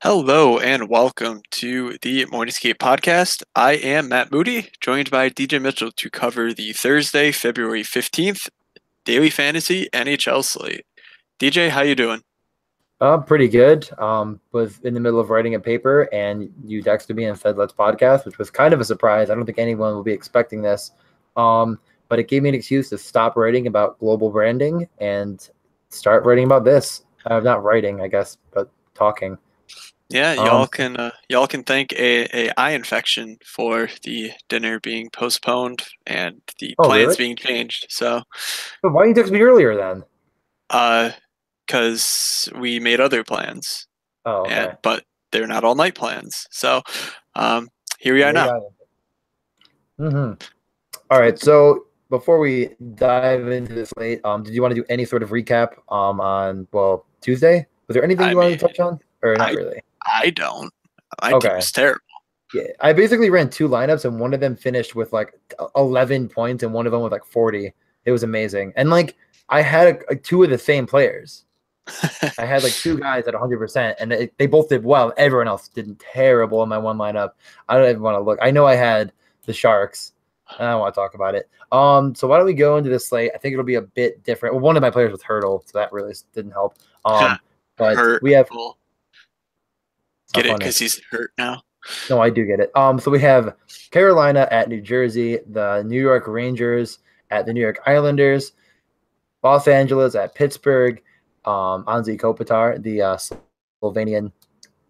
Hello and welcome to the Morningscape podcast. I am Matt Moody, joined by DJ Mitchell to cover the Thursday, February 15th Daily Fantasy NHL slate. DJ, how you doing? Pretty good. Was in the middle of writing a paper, and you texted me and said let's podcast, which was kind of a surprise. I don't think anyone will be expecting this. But it gave me an excuse to stop writing about global branding and start writing about this. Not writing, I guess, but talking. Yeah, Um, y'all can thank a eye infection for the dinner being postponed and the oh, plans really? being changed. So, But why didn't you text me earlier then? uh, because we made other plans, Oh, and okay. but they're not all night plans. So, um, here we are Here we now. go. All right. So before we dive into this late, did you want to do any sort of recap on Tuesday? Was there anything I you wanted mean, to touch on, or not I really? I don't. My team Okay. is terrible. Yeah, I basically ran two lineups, and one of them finished with like 11 points, and one of them with like 40. It was amazing, and like I had two of the same players. I had like two guys at 100%, and they both did well. Everyone else did terrible in my one lineup. I don't even want to look. I know I had the Sharks. I don't want to talk about it. So why don't we go into this slate? I think it'll be a bit different. Well, one of my players was Hurdle, so that really didn't help. But Hurt. we have. Well, It's get not it funny. because he's hurt now. No, I do get it. So we have Carolina at New Jersey, the New York Rangers at the New York Islanders, Los Angeles at Pittsburgh, Anze Kopitar, the Slovenian.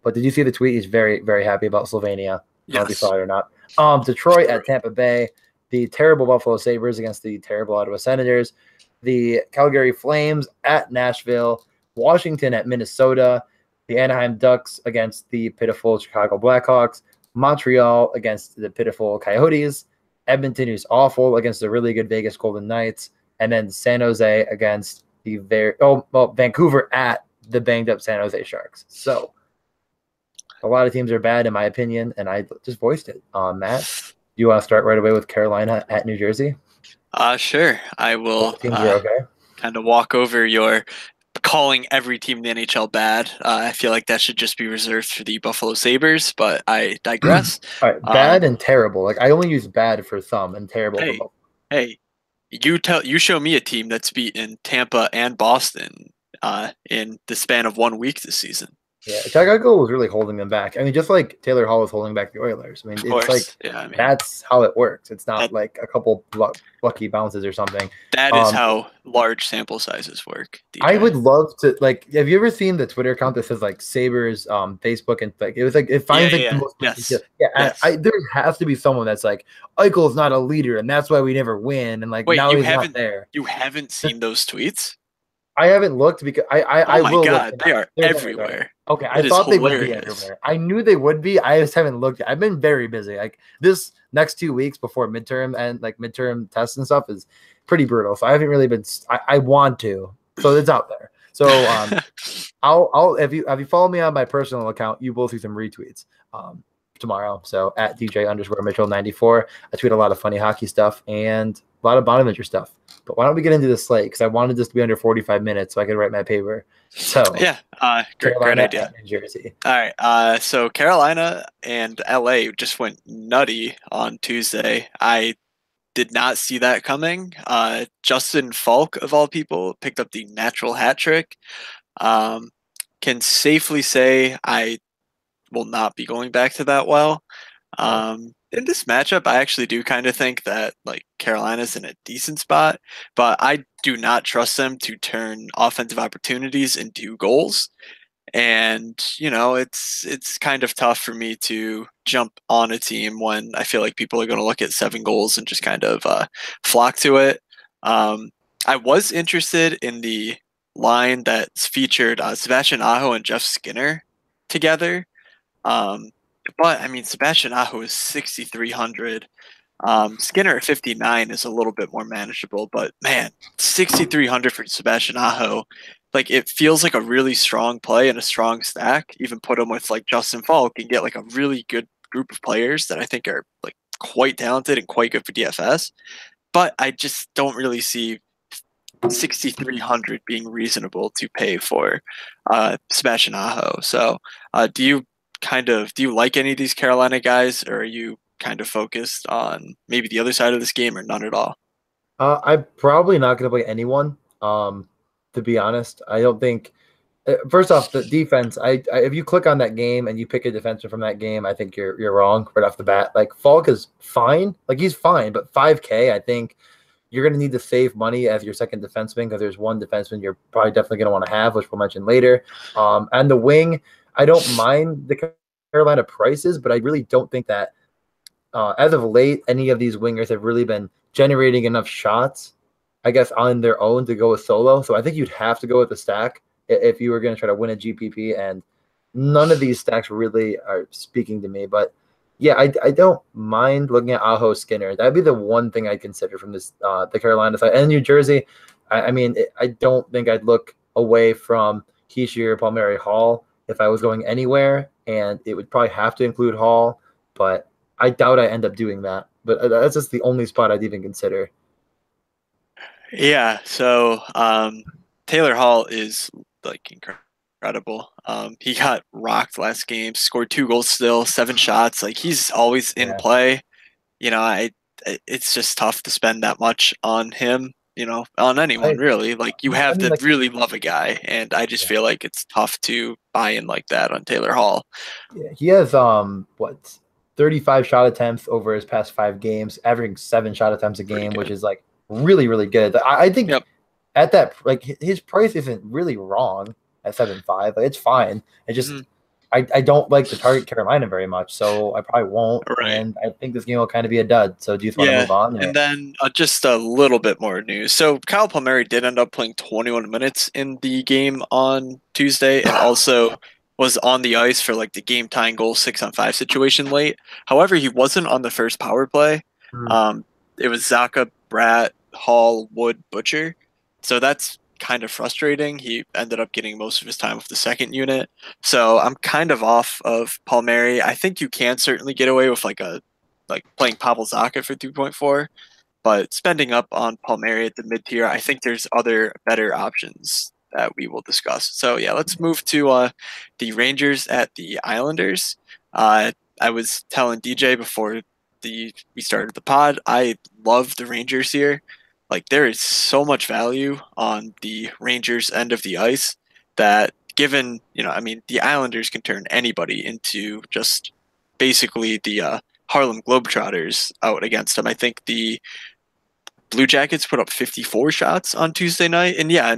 But did you see the tweet? He's very, very happy about Slovenia. I don't know if you Yes, saw it or not. Detroit at Tampa Bay, the terrible Buffalo Sabres against the terrible Ottawa Senators, the Calgary Flames at Nashville, Washington at Minnesota, the Anaheim Ducks against the pitiful Chicago Blackhawks, Montreal against the pitiful Coyotes, Edmonton, who's awful, against the really good Vegas Golden Knights, and then San Jose against the Vancouver at the banged up San Jose Sharks. So a lot of teams are bad in my opinion, and I just voiced it. Matt, do you want to start right away with Carolina at New Jersey? Sure. I will Both teams are okay. kind of walk over your calling every team in the NHL bad. I feel like that should just be reserved for the Buffalo Sabres, but I digress. All right, bad and terrible. Like I only use bad for some and terrible for Hey, both. hey, you show me a team that's beaten Tampa and Boston in the span of 1 week this season. Yeah, Chicago was really holding them back. I mean, just like Taylor Hall was holding back the Oilers. I mean, Of it's like course. Yeah, I mean that's how it works. It's not that like a couple lucky bounces or something. that is Um, how large sample sizes work, I DJ. would love to like. Have you ever seen the Twitter account that says like Sabres, Facebook, and like it was like it Yeah, finds yeah, like the yeah. most Yes. yeah. Yes. There has to be someone that's like Eichel's not a leader, and that's why we never win, and like Wait, now he's not there. you haven't seen those tweets? I haven't looked because Oh I my will look God, they tonight. are They're there, right? everywhere. Okay, I It is thought they would be hilarious. everywhere. I knew they would be. I just haven't looked. I've been very busy. Like this next 2 weeks before midterm and like midterm tests and stuff is pretty brutal. So I haven't really been. I want to. So it's out there. So I'll if you follow me on my personal account, you will see some retweets tomorrow. So at DJ underscore Mitchell 94. I tweet a lot of funny hockey stuff and a lot of Bonaventure stuff. But why don't we get into the slate? Because I wanted this to be under 45 minutes so I could write my paper. So Yeah, great Carolina idea. at New Jersey. All right, so Carolina and LA just went nutty on Tuesday. I did not see that coming. Justin Falk, of all people, picked up the natural hat trick. Um, can safely say I will not be going back to that well. Okay. In this matchup, I actually do kind of think that like Carolina's in a decent spot, but I do not trust them to turn offensive opportunities into goals. And it's kind of tough for me to jump on a team when I feel like people are going to look at 7 goals and just kind of flock to it. Um, I was interested in the line that's featured Sebastian Aho and Jeff Skinner together. Um, but I mean, Sebastian Aho is 6,300. Skinner at 59 is a little bit more manageable, but man, 6,300 for Sebastian Aho, like it feels like a really strong play and a strong stack. Even put him with like Justin Falk and get like a really good group of players that I think are like quite talented and quite good for DFS. But I just don't really see 6,300 being reasonable to pay for Sebastian Aho. So, do you like any of these Carolina guys, or are you kind of focused on maybe the other side of this game, or none at all? I'm probably not going to play anyone. To be honest, I don't think. First off, the defense. If you click on that game and you pick a defenseman from that game, I think you're wrong right off the bat. Like Falk is fine, like he's fine, but 5K, I think you're going to need to save money as your second defenseman because there's one defenseman you're probably definitely going to want to have, which we'll mention later. And the wing, I don't mind the Carolina prices, but I really don't think that as of late, any of these wingers have really been generating enough shots, I guess, on their own to go with solo. So I think you'd have to go with the stack if you were going to try to win a GPP. And none of these stacks really are speaking to me. But yeah, I don't mind looking at Aho Skinner. That'd be the one thing I'd consider from this the Carolina side. And New Jersey, I don't think I'd look away from Hischier, Palmieri, Hall if I was going anywhere. And it would probably have to include Hall. But I doubt I end up doing that, but that's just the only spot I'd even consider. Yeah, so Taylor Hall is like incredible. He got rocked last game, scored 2 goals still, 7 shots. Like he's always in Yeah. play. It's just tough to spend that much on him, on anyone I really. Like you I have mean, to like, really love a guy, and I just yeah, feel like it's tough to buy in like that on Taylor Hall. yeah. He has what 35 shot attempts over his past 5 games, averaging 7 shot attempts a Pretty game, which good. is like really, really good. I think Yep. at that, like, his price isn't really wrong at 7.5. Like, it's fine. It Mhm. just I don't like to target Carolina very much, so I probably won't. Right. And I think this game will kind of be a dud. So do you just want to Yeah, move on? Or? and then just a little bit more news. So Kyle Palmieri did end up playing 21 minutes in the game on Tuesday, and also was on the ice for like the game tying goal 6-on-5 situation late. However, he wasn't on the first power play. Hmm. Um, it was Zaka, Bratt, Hall, Wood, Butcher. So that's kind of frustrating. He ended up getting most of his time with the second unit. So I'm kind of off of Palmieri. I think you can certainly get away with like playing Pavel Zacha for 3.4, but spending up on Palmieri at the mid tier, I think there's other better options that we will discuss. So yeah, let's move to the Rangers at the Islanders. I was telling DJ before we started the pod, I love the Rangers here. Like there is so much value on the Rangers end of the ice that given, the Islanders can turn anybody into just basically the Harlem Globetrotters out against them. I think the Blue Jackets put up 54 shots on Tuesday night. And yeah,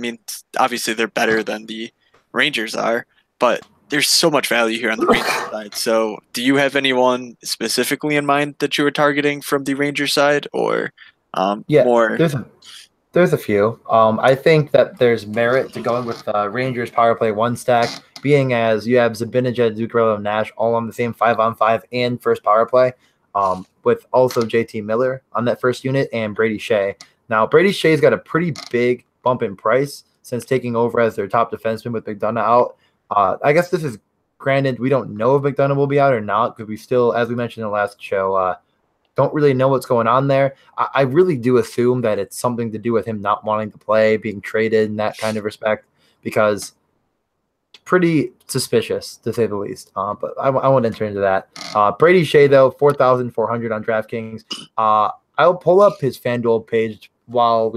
obviously they're better than the Rangers are, but there's so much value here on the Rangers side. So do you have anyone specifically in mind that you were targeting from the Rangers side or Yeah, more? there's a few. I think that there's merit to going with Rangers power play one stack, being as you have Zabinajad, Zuccarello, and Nash all on the same 5-on-5 and first power play, with also JT Miller on that first unit and Brady Shea. Now, Brady Shea's got a pretty big bump in price since taking over as their top defenseman with McDonough out. I guess this is granted, we don't know if McDonough will be out or not because we still, as we mentioned in the last show, don't really know what's going on there. I really do assume that it's something to do with him not wanting to play, being traded in that kind of respect, because it's pretty suspicious to say the least. But I won't enter into that. Brady Shea, though, 4,400 on DraftKings. I'll pull up his FanDuel page while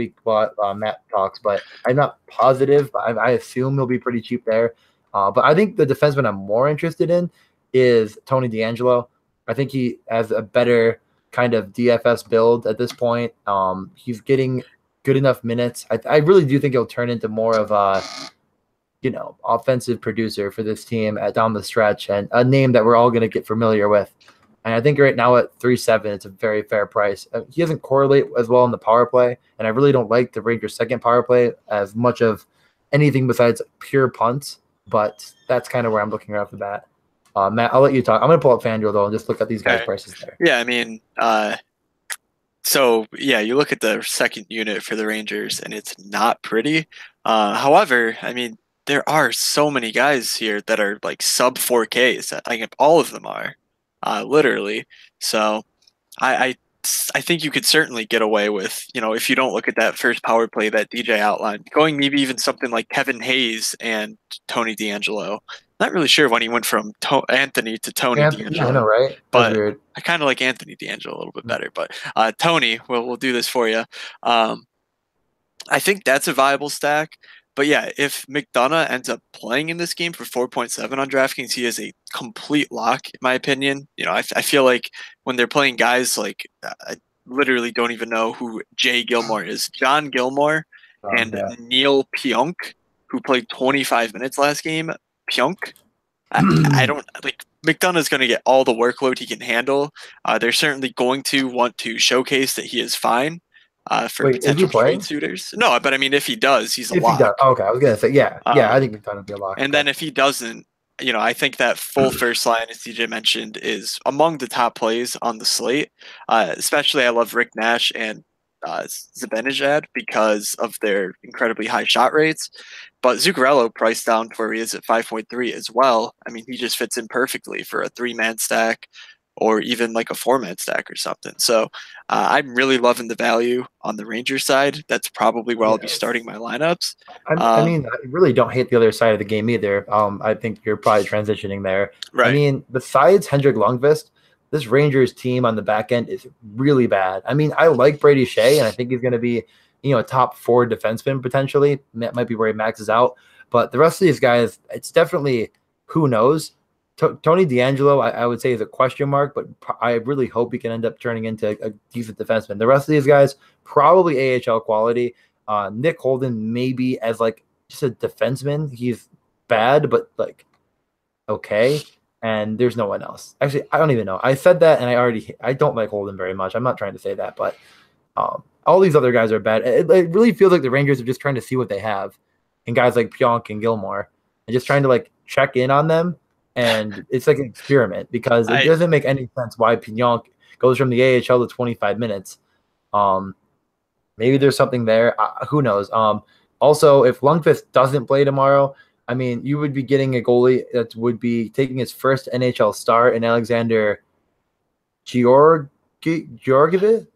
Matt talks, but I'm not positive. I assume he'll be pretty cheap there. But I think the defenseman I'm more interested in is Tony DeAngelo. I think he has a better kind of DFS build at this point. He's getting good enough minutes. I really do think he'll turn into more of a offensive producer for this team down the stretch, and a name that we're all going to get familiar with. And I think right now at 3.7, it's a very fair price. He doesn't correlate as well in the power play, and I really don't like the Rangers' second power play as much of anything besides pure punts. But that's kind of where I'm looking right off the bat. Matt, I'll let you talk. I'm going to pull up FanDuel though and just look at these guys' Okay. prices there. Yeah, so yeah, you look at the second unit for the Rangers and it's not pretty. However, there are so many guys here that are like sub 4Ks. All of them are, literally. So I I think you could certainly get away with, if you don't look at that first power play that DJ outlined, going maybe even something like Kevin Hayes and Tony D'Angelo. Not really sure when he went from Anthony to Tony Yeah, I know, D'Angelo, right? That's but weird. I kind of like Anthony D'Angelo a little bit better. But Tony, we'll do this for you. Um, I think that's a viable stack. But yeah, if McDonough ends up playing in this game for 4.7 on DraftKings, he is a complete lock, in my opinion. I feel like when they're playing guys like I literally don't even know who Jay Gilmore is. John Gilmore and Yeah. Neil Pionk, who played 25 minutes last game. Pionk, I don't like McDonough's going to get all the workload he can handle. They're certainly going to want to showcase that he is fine for Wait, is he potential trade playing? suitors. No, but I mean, if he does, he's a If he does, lock. okay, I was gonna say, yeah, I Um, think McDonough would be a lock. and Okay. then if he doesn't, I think that full first line, as DJ mentioned, is among the top plays on the slate. Especially, I love Rick Nash and Zibanejad because of their incredibly high shot rates. But Zuccarello priced down to where he is at 5.3 as well. I mean, he just fits in perfectly for a 3-man stack or even like a 4-man stack or something. So I'm really loving the value on the Ranger side. That's probably where I'll be Yes. starting my lineups. I mean, I really don't hate the other side of the game either. I think you're probably transitioning there. I Right. mean, besides Hendrik Lundqvist, this Rangers team on the back end is really bad. I mean, I like Brady Shea, and I think he's going to be, a top 4 defenseman potentially. That might be where he maxes out. But the rest of these guys, it's definitely who knows. Tony D'Angelo, I would say, is a question mark, but I really hope he can end up turning into a decent defenseman. The rest of these guys, probably AHL quality. Nick Holden, maybe as like just a defenseman, he's bad, but like okay. And there's no one else. Actually, I don't even know. I said that, and I don't like Holden very much. I'm not trying to say that, but all these other guys are bad. It really feels like the Rangers are just trying to see what they have, and guys like Pionk and Gilmore, and just trying to like check in on them. And it's like an experiment because it I doesn't make any sense why Pionk goes from the AHL to 25 minutes. Maybe there's something there. Who knows? Also, if Lundqvist doesn't play tomorrow, I mean, you would be getting a goalie that would be taking his first NHL start in Alexander Georgiev, Georgiev.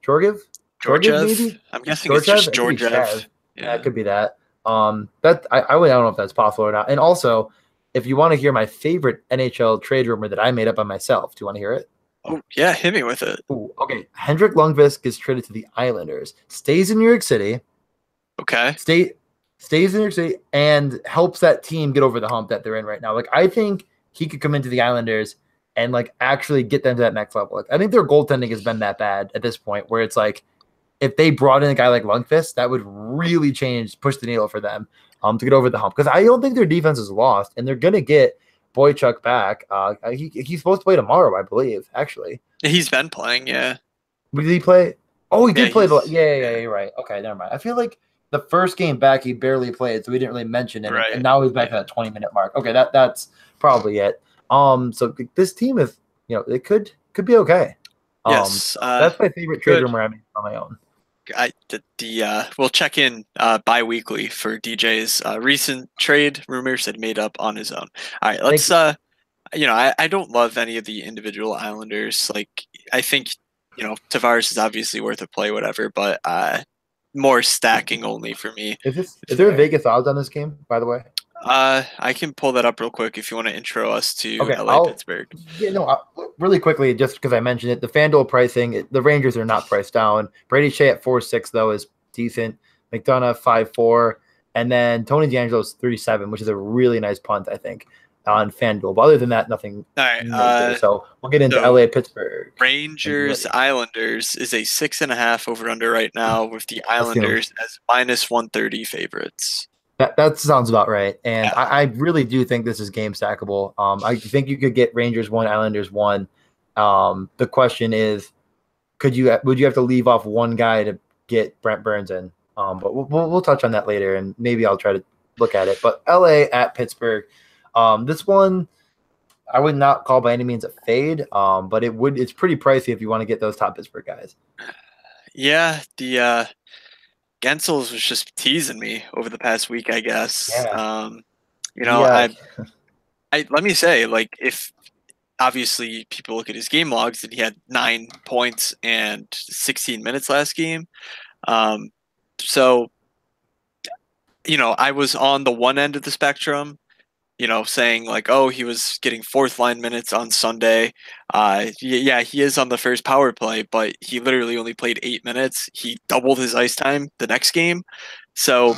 maybe. I'm guessing it's just It could be Georgiev. Chev. Yeah, it Yeah. could be that. That I don't know if that's possible or not. And also, if you want to hear my favorite NHL trade rumor that I made up by myself, do you want to hear it? Oh yeah, hit me with it. Ooh, okay. Hendrik Lundqvist gets traded to the Islanders, stays in New York City, Okay. stays in New York City, and helps that team get over the hump that they're in right now. Like, I think he could come into the Islanders and like actually get them to that next level. Like, I think their goaltending has been that bad at this point, where it's like if they brought in a guy like Lundqvist, that would really push the needle for them to get over the hump. Because I don't think their defense is lost, and they're gonna get Boychuk back. He's supposed to play tomorrow, I believe. Actually, He's been playing, yeah. did he play? Oh, he Yeah, did play. yeah. You're right. Okay, never mind. I feel like the first game back he barely played, so we didn't really mention it, Right. and now he's back at that 20-minute mark. Okay, that's probably it. So this team is, it could be okay. Yes. That's my favorite trade good. rumor I made on my own. We'll check in bi-weekly for DJ's recent trade rumors that he made up on his own. All right, let's I don't love any of the individual Islanders. Like, I think, Tavares is obviously worth a play, whatever, but more stacking only for me. Is there Vegas odds on this game, by the way? I can pull that up real quick if you want to intro us to Okay, LA Pittsburgh. Really quickly, just because I mentioned it, the FanDuel pricing, the Rangers are not priced down. Brady Shea at 4.6 though is decent. McDonough 5.4, and then Tony D'Angelo is 3.7, which is a really nice punt, I think, on FanDuel. But other than that, nothing. All right. Major. So we'll get into LA Pittsburgh. Rangers Islanders is a 6.5 over under right now, with the Islanders as minus 130 favorites. That sounds about right, and yeah. I really do think this is game stackable. I think you could get Rangers 1, Islanders 1. The question is, would you have to leave off one guy to get Brent Burns in? But we'll touch on that later, and maybe I'll try to look at it. But LA at Pittsburgh, this one I would not call by any means a fade, but it's pretty pricey if you want to get those top Pittsburgh guys. Yeah, the Gensels was just teasing me over the past week, I guess. Yeah. I let me say, like, if obviously people look at his game logs and he had 9 points and 16 minutes last game. Um, so, I was on the one end of the spectrum, saying like, oh, he was getting fourth line minutes on Sunday. Yeah, he is on the first power play, but he literally only played 8 minutes. He doubled his ice time the next game. So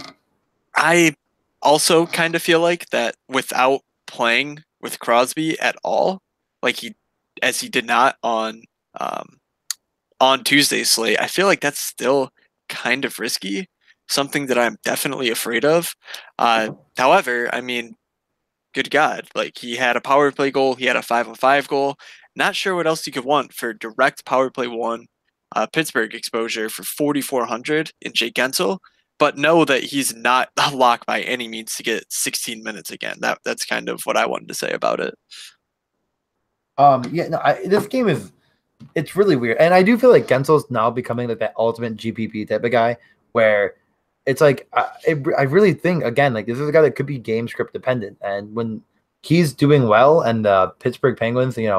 I also kind of feel like that without playing with Crosby at all, like as he did not um, on Tuesday's slate, I feel like that's still kind of risky. Something that I'm definitely afraid of. However, I mean, good God, like he had a power play goal, he had a 5-on-5 goal. Not sure what else you could want for direct power play one Pittsburgh exposure for 4,400 in Jake Gensel, but know that he's not a lock by any means to get 16 minutes again. That's kind of what I wanted to say about it. Yeah, no, this game it's really weird, and I do feel like Gensel's now becoming like that ultimate GPP type of guy, where it's like I really think again like this is a guy that could be game script dependent, and when he's doing well, and the Pittsburgh Penguins, they're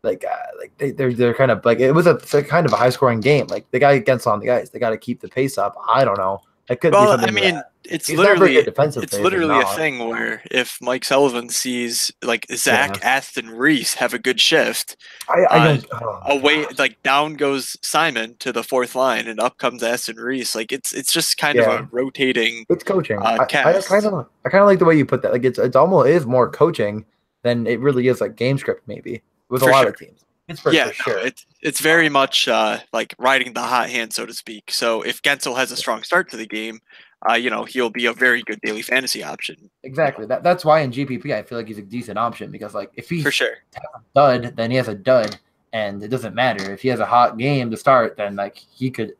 kind of like it's a kind of a high scoring game. Like the guy gets on the ice, they got to keep the pace up. I don't know. It could be Well, something. I mean, it's he's not very literally good defensive it's player, but literally a not. thing where if Mike Sullivan sees like Zach Aston Reese have a good shift, I don't. Oh my away gosh. like down goes Simon to the fourth line and up comes Aston Reese. Like it's just kind of Yeah, a rotating it's coaching. I cast. kind of like the way you put that. Like it's almost it is more coaching than it really is like game script maybe with a For lot sure. of teams. Pittsburgh Yeah, for no, sure. it's very much like riding the hot hand, so to speak. So if Gensel has a strong start to the game, he'll be a very good daily fantasy option. Exactly. That's why in GPP I feel like he's a decent option because like if he's For sure. a dud, then he has a dud, and it doesn't matter if he has a hot game to start. Then like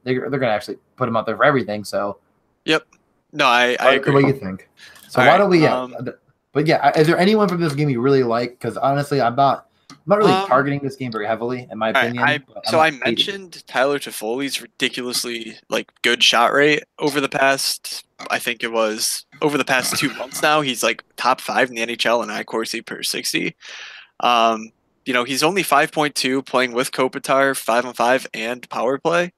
they're gonna actually put him out there for everything. So Yep. No, I agree. The way you think. So All why right, don't we? But yeah, is there anyone from this game you really like? Because honestly, I'm not really targeting this game very heavily, in my opinion. I mentioned Tyler Toffoli's ridiculously like good shot rate over the past. I think it was over the past 2 months now. He's like top 5 in the NHL in Corsi per 60. He's only 5.2 playing with Kopitar, 5-on-5 and power play.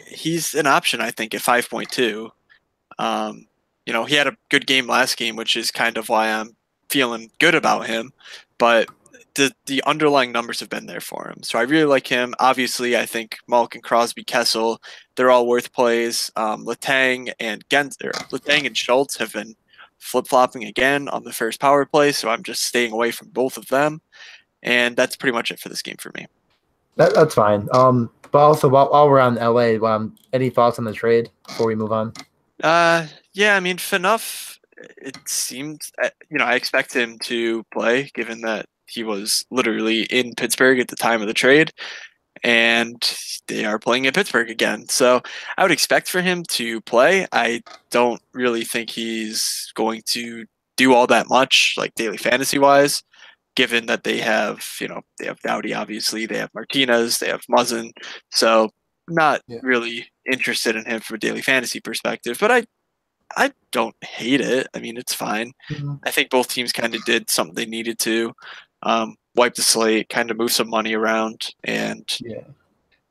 He's an option I think at 5.2. He had a good game last game, which is kind of why I'm feeling good about him. But the underlying numbers have been there for him. So I really like him. Obviously, I think Malkin, Crosby, Kessel, they're all worth plays. Letang and Schultz have been flip-flopping again on the first power play, so I'm just staying away from both of them. And that's pretty much it for this game for me. That's fine. But also while we're on LA, any thoughts on the trade before we move on? Yeah, I mean, Phaneuf, it seemed, I expect him to play given that he was literally in Pittsburgh at the time of the trade, and they are playing in Pittsburgh again. So I would expect for him to play. I don't really think he's going to do all that much, like daily fantasy wise, given that they have Doughty, obviously, they have Martinez, they have Muzzin. So not really interested in him from a daily fantasy perspective, but I don't hate it. I mean, it's fine. Mm-hmm. I think both teams kind of did something they needed to, wipe the slate, kind of move some money around, and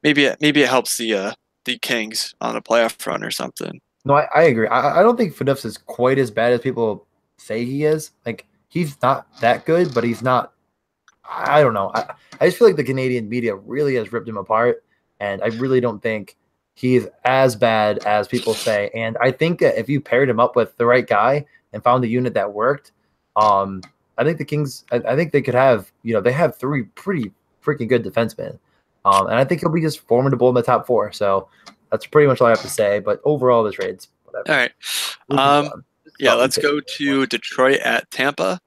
maybe it helps the Kings on a playoff run or something. No, I agree. I don't think Phaneuf is quite as bad as people say he is. Like he's not that good, but he's not. I don't know. I just feel like the Canadian media really has ripped him apart, and I really don't think he's as bad as people say. And I think that if you paired him up with the right guy and found a unit that worked, I think the Kings, I think they could have, they have 3 pretty freaking good defensemen. And I think he'll be just formidable in the top 4. So that's pretty much all I have to say. But overall, the trades, whatever. All right. Let's go to Detroit at Tampa.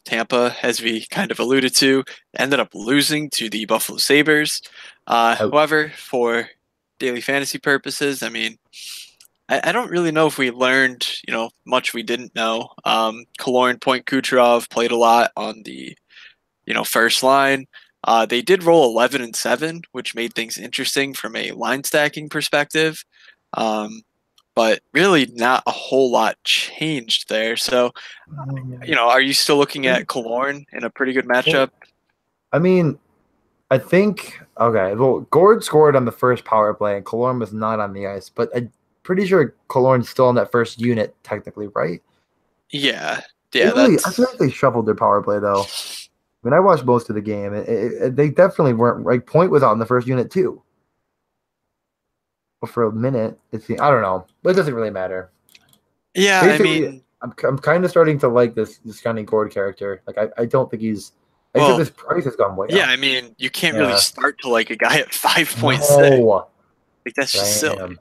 Tampa, as we kind of alluded to, ended up losing to the Buffalo Sabres. However, for daily fantasy purposes, I mean, I don't really know if we learned, much we didn't know. Kaloran Point Kucherov played a lot on the, first line. They did roll 11-7, which made things interesting from a line stacking perspective. But really not a whole lot changed changed there. So, are you still looking at Killorn in a pretty good matchup? I mean, I think okay. Well, Gord scored on the first power play, and Killorn was not on the ice. But I'm pretty sure Killorn's still on that first unit, technically, right? Yeah, I feel like they shuffled their power play though. I mean, I watched most of the game. They definitely weren't like Point was on the first unit too. But for a minute, I don't know, but it doesn't really matter. Yeah, Basically, I mean, I'm kind of starting to like this Scotty Gord character. Like I don't think he's. Except his price has gone way up. Yeah, I mean, you can't really start to like a guy at 5.6. No. Like that's just silly.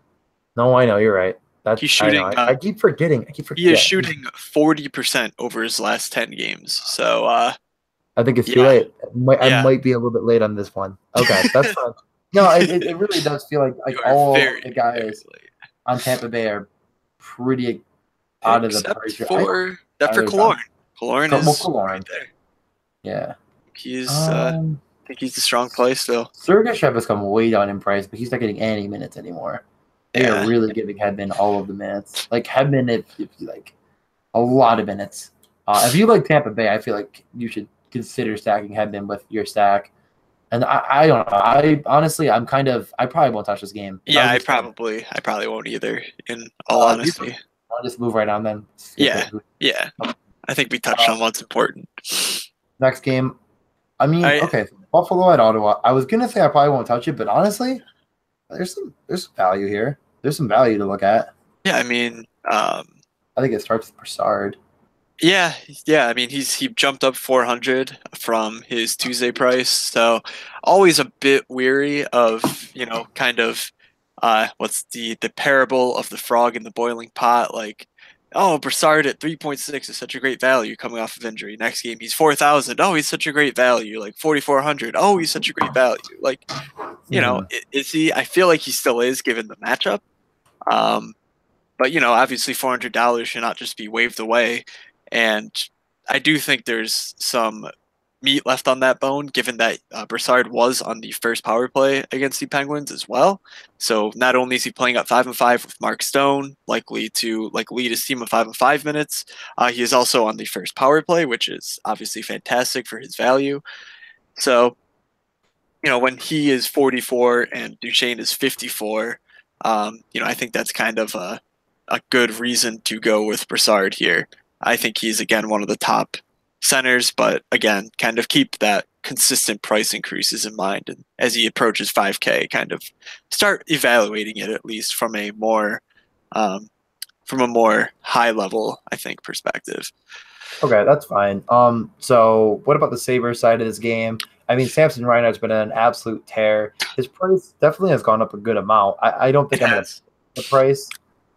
No, I know you're right. He's shooting. I keep forgetting. He is shooting 40% over his last 10 games. So I think it's too late. I might be a little bit late on this one. Okay, that's fine. No, it really does feel like all the guys on Tampa Bay are pretty out of the picture. For Killorn. Killorn is right there. Yeah. I think he's the strong play still. Sergachev has come way down in price, but he's not getting any minutes anymore. They are really giving Hedman all of the minutes. Like Hedman, if you like a lot of minutes. If you like Tampa Bay, I feel like you should consider stacking Hedman with your stack. And I don't know. I probably won't touch this game. Yeah, I probably won't either. In all honesty, I'll just move right on then. Yeah. I think we touched on what's important. Next game, okay, Buffalo at Ottawa. I was gonna say I probably won't touch it, but honestly, there's some value here. There's some value to look at. Yeah, I mean, I think it starts with Brassard. Yeah. I mean, he jumped up 400 from his Tuesday price, so always a bit weary of kind of what's the parable of the frog in the boiling pot, like. Oh, Brassard at 3.6 is such a great value coming off of injury. Next game, he's 4,000. Oh, he's such a great value. Like 4,400. Oh, he's such a great value. Like, is he? I feel like he still is given the matchup. But obviously $400 should not just be waved away. And I do think there's some meat left on that bone, given that Brassard was on the first power play against the Penguins as well. So not only is he playing at 5-5 with Mark Stone, likely to lead his team of 5-5 minutes, he is also on the first power play, which is obviously fantastic for his value. So, when he is 44 and Duchesne is 54, I think that's kind of a good reason to go with Brassard here. I think he's again one of the top centers, but again, kind of keep that consistent price increases in mind, and as he approaches 5K, kind of start evaluating it at least from a more high level, I think, perspective. Okay, that's fine. So what about the Sabres side of this game? I mean, Samson Reinhart's been an absolute tear. His price definitely has gone up a good amount. I don't think I'm going to the price.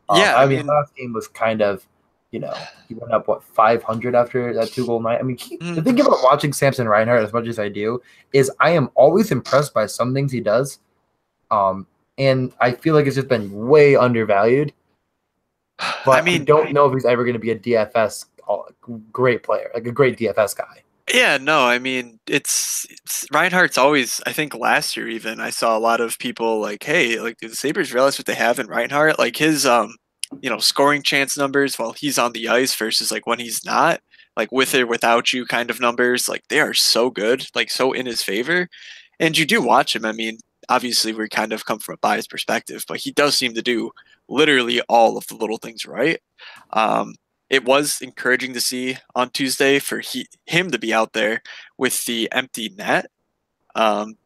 I mean, last game was kind of. He went up 500 after that 2-goal night. I mean, the thing about watching Samson Reinhart as much as I do is I am always impressed by some things he does, and I feel like it's just been way undervalued. But I don't know if he's ever going to be a DFS great player, like a great DFS guy. Yeah, no, I mean, it's Reinhardt's always. I think last year even I saw a lot of people like, hey, like the Sabres realize what they have in Reinhardt, like his scoring chance numbers while he's on the ice versus like when he's not, like with or without you kind of numbers, like they are so good, like so in his favor. And you do watch him. I mean, obviously we kind of come from a biased perspective, but he does seem to do literally all of the little things right. It was encouraging to see on Tuesday for him to be out there with the empty net,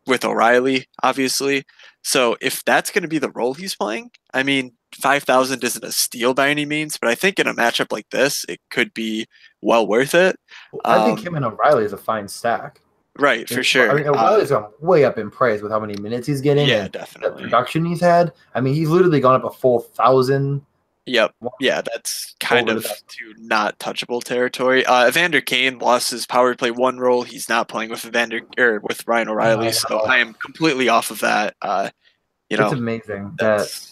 with O'Reilly, obviously. So if that's going to be the role he's playing, I mean, 5,000 isn't a steal by any means, but I think in a matchup like this, it could be well worth it. I think him and O'Reilly is a fine stack. Right, for sure. I mean, O'Reilly's gone way up in price with how many minutes he's getting. Yeah, and definitely. The production he's had. I mean, he's literally gone up a full 1,000. Yep. Yeah, that's kind of to not touchable territory. Evander Kane lost his power play 1 role. He's not playing with with Ryan O'Reilly, so I am completely off of that. It's amazing that.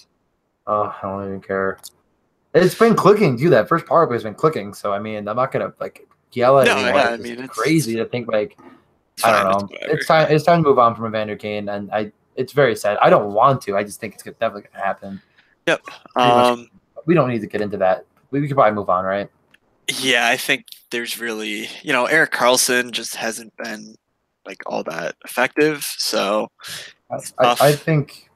I don't even care. It's been clicking too. That first power play has been clicking. So I mean, I'm not gonna yell at anyone. I mean, it's crazy to think I don't know. It's time to move on from Evander Kane, and it's very sad. I don't want to. I just think it's definitely gonna happen. Yep. We don't need to get into that we could probably move on, right? Yeah, I think there's really, Eric Carlson just hasn't been like all that effective, so it's I tough. think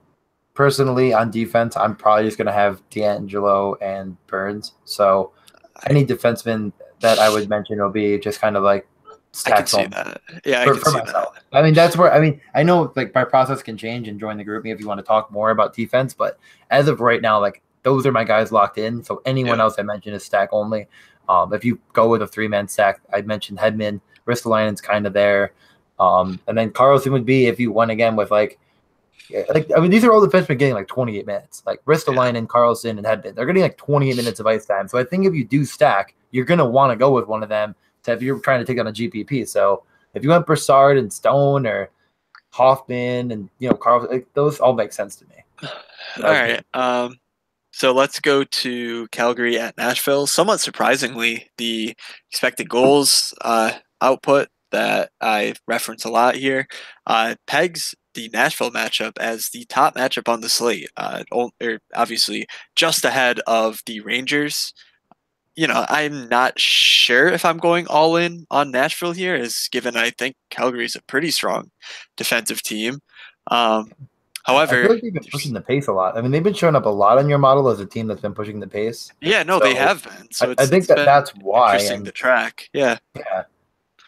personally on defense, I'm probably just gonna have D'Angelo and Burns. So I, any defenseman that I would mention will be just kind of like I can stacks see on that. Yeah, I can for see that. myself. I mean, that's where I know like my process can change and join the group me if you want to talk more about defense, but as of right now, like those are my guys locked in. So anyone Yeah, else I mentioned is stack only. If you go with a 3-man stack, I mentioned Hedman, Ristolainen's kind of there. And then Carlson would be if you won again with I mean, these are all defensemen getting like 28 minutes. Like yeah, Ristolainen, Carlson, and Hedman, they're getting like 28 minutes of ice time. So I think if you do stack, you're gonna want to go with one of them if you're trying to take on a GPP. So if you want Broussard and Stone or Hoffman and Carl, like, those all make sense to me. All right. So let's go to Calgary at Nashville. Somewhat surprisingly, the expected goals output that I reference a lot here pegs the Nashville matchup as the top matchup on the slate. Obviously just ahead of the Rangers. I'm not sure if I'm going all in on Nashville here, as given I think Calgary's a pretty strong defensive team. Um, I feel However, like they've been pushing the pace a lot. I mean, they've been showing up a lot on your model as a team that's been pushing the pace. yeah, no, they So have been. So I it's think it's that been that's why. interesting And to track. Yeah, yeah,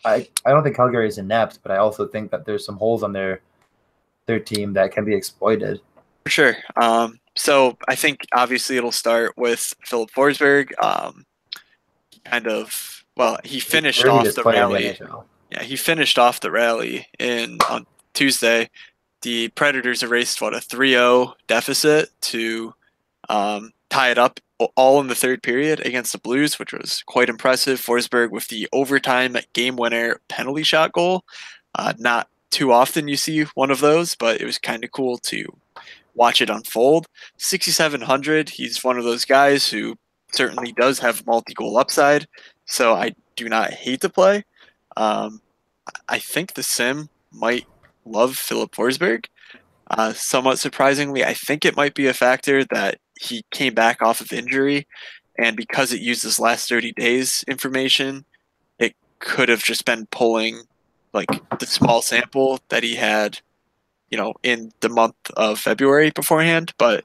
I don't think Calgary is inept, but I also think that there's some holes on their team that can be exploited. for sure. So I think obviously it'll start with Philip Forsberg. He The finished off dirtiest the player in the rally. NHL. Yeah, he finished off the rally in on Tuesday. The Predators erased a 3-0 deficit to tie it up all in the third period against the Blues, which was quite impressive. Forsberg with the overtime game winner penalty shot goal. Not too often you see one of those, but it was kind of cool to watch it unfold. 6,700. He's one of those guys who certainly does have multi goal upside, so I do not hate to play. Um, I think the sim might love Philip Forsberg. Somewhat surprisingly, I think it might be a factor that he came back off of injury, and because it uses last 30 days information, it could have just been pulling like the small sample that he had, in the month of February beforehand. But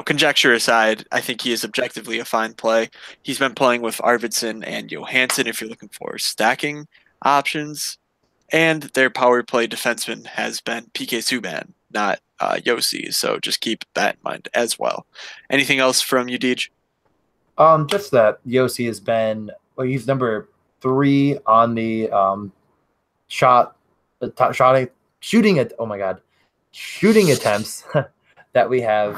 conjecture aside, I think he is objectively a fine play. He's been playing with Arvidsson and Johansson if you're looking for stacking options. And their power play defenseman has been PK Subban, not Yossi. So just keep that in mind as well. Anything else from you, Deej? Just that Yossi has been he's number 3 on the shot the top shot shooting at shooting attempts that we have,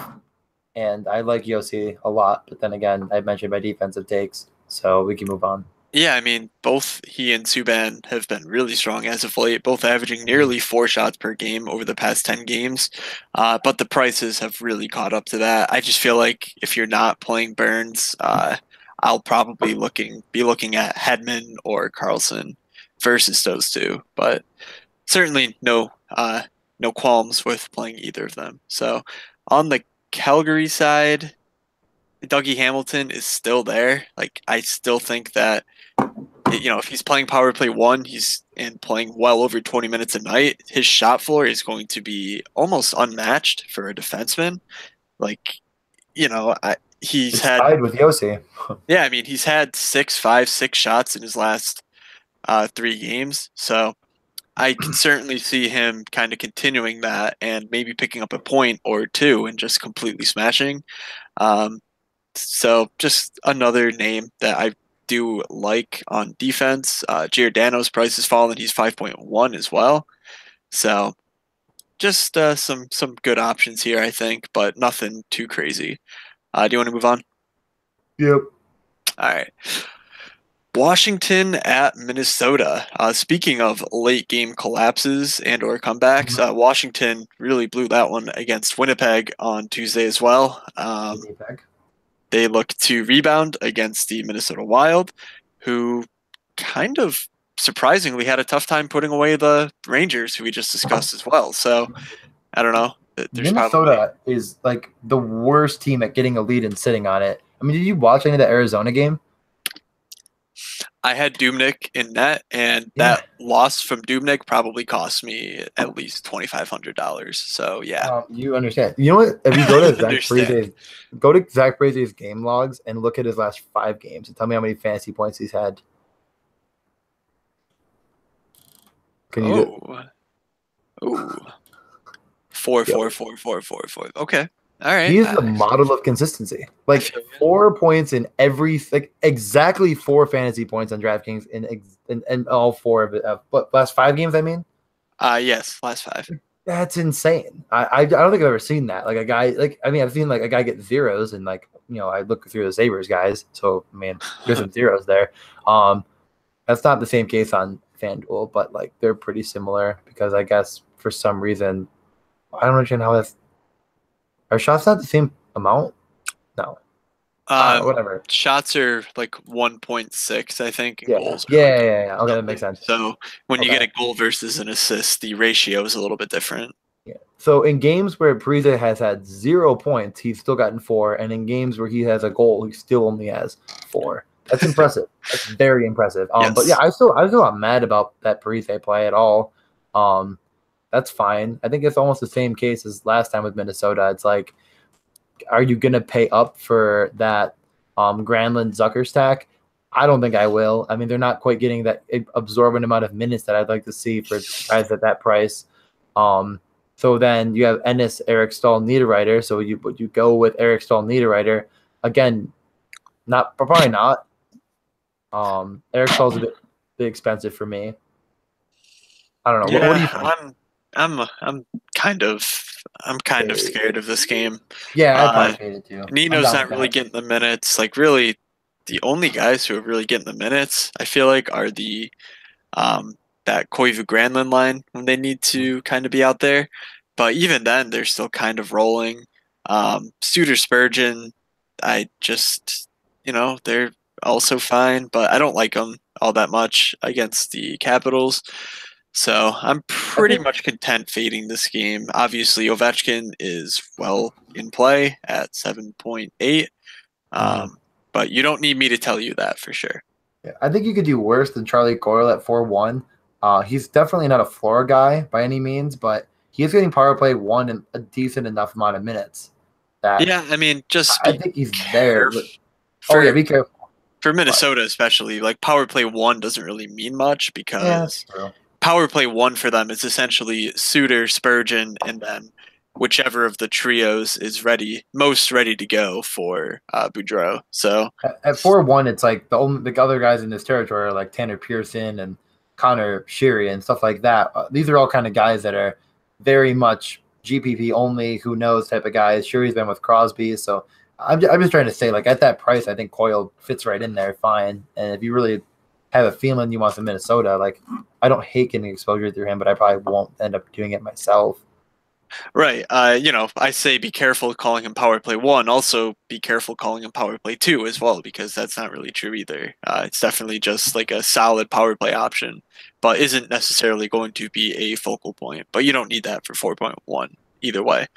and I like Yossi a lot. But then again, I mentioned my defensive takes, so we can move on. Yeah, I mean, both he and Subban have been really strong as of late, both averaging nearly 4 shots per game over the past 10 games. But the prices have really caught up to that. I just feel like if you're not playing Burns, I'll probably be looking at Hedman or Carlson versus those two. But certainly no qualms with playing either of them. So on the Calgary side, Dougie Hamilton is still there. Like I still think that if he's playing power play one, he's and playing well over 20 minutes a night, his shot floor is going to be almost unmatched for a defenseman. Like, he's It's had, tied with Yossi. yeah, I mean, he's had 6 shots in his last 3 games. So I can certainly see him kind of continuing that and maybe picking up a point or two and just completely smashing. Um, so just another name that I do like on defense. Giordano's price has fallen; he's 5.1 as well. So just some good options here, I think, but nothing too crazy. Do you want to move on? Yep. All right. Washington at Minnesota. Speaking of late game collapses and or comebacks, Washington really blew that one against Winnipeg on Tuesday as well. They look to rebound against the Minnesota Wild, who kind of surprisingly had a tough time putting away the Rangers, who we just discussed as well. So I don't know. There's probably Minnesota is like the worst team at getting a lead and sitting on it. I mean, did you watch any of the Arizona game? I had Dubnyk in net, and Yeah. that loss from Dubnyk probably cost me at least $2,500. So yeah, You understand. You know what? If you go to I understand. Zach Braze's game logs and look at his last 5 games and tell me how many fantasy points he's had. Can you do? Oh, oh, four, Yo, four, four, four, four, four. Okay, all right. he is the model of consistency. I Like feel you. 4 points in every, like exactly 4 fantasy points on DraftKings in all 4 of it. What last 5 games? I mean, Yes, last five. that's insane. I don't think I've ever seen that. Like a guy, like I mean, I've seen like a guy get zeros, and like I look through the Sabres guys. So man, there's some zeros there. Um, that's not the same case on FanDuel, but like they're pretty similar because I guess for some reason I don't understand how that's. Are shots not the same amount? No. I don't know, Um, whatever. Shots are like 1.6, I think, and Yeah. goals are like Yeah. Okay, that makes something. sense. So when you Okay. get a goal versus an assist, the ratio is a little bit different. Yeah. So in games where Parise has had 0 points, he's still gotten 4, and in games where he has a goal, he still only has 4. That's impressive. That's very impressive. But yeah, Yes. I still not mad about that Parise play at all. That's fine. I think it's almost the same case as last time with Minnesota. It's like, are you gonna pay up for that Granlund Zucker stack? I don't think I will. I mean, they're not quite getting that absorbent amount of minutes that I'd like to see for guys at that price. Um, so then you have Ennis, Eric Stahl, Niederreiter. So you go with Eric Stahl, Niederreiter again. Probably not. Eric Stahl's a bit expensive for me. I don't know. What do you Yeah, think? I'm kind of I'm kind of scared of this game. Yeah, I'd Uh, probably fade it too. I'm Nino's down not with really that. getting the minutes. Like really, the only guys who are really getting the minutes, I feel like, are the that Koivu Granlund line when they need to kind of be out there. But even then, they're still kind of rolling. Suter Spurgeon, I just they're also fine, but I don't like them all that much against the Capitals. So I'm I pretty think much content fading this game. Obviously, Ovechkin is well in play at 7.8, mhm. but you don't need me to tell you that for sure. Yeah, I think you could do worse than Charlie Coyle at 4-1. He's definitely not a floor guy by any means, but he's getting power play 1 in a decent enough amount of minutes that Yeah, I mean, just I be think he's there. careful Oh yeah, for be careful. for But Minnesota especially. Like power play one doesn't really mean much yeah, that's because true. power play one for them is essentially Suter, Spurgeon, and then whichever of the trios is most ready to go for Boudreaux. So At 4-1, it's like the other guys in this territory are like Tanner Pearson and Connor Sheary and stuff like that. These are all kind of guys that are very much GPP only, who knows type of guys. Sheary's been with Crosby, so I'm just trying to say, like at that price, I think Coyle fits right in there fine. And if you really have a feeling you want some Minnesota, like I don't hate getting exposure through him, but I probably won't end up doing it myself. right, I say be careful calling him power play one. Also, be careful calling him power play two as well because that's not really true either. It's definitely just like a solid power play option, but isn't necessarily going to be a focal point. But you don't need that for 4.1 either way.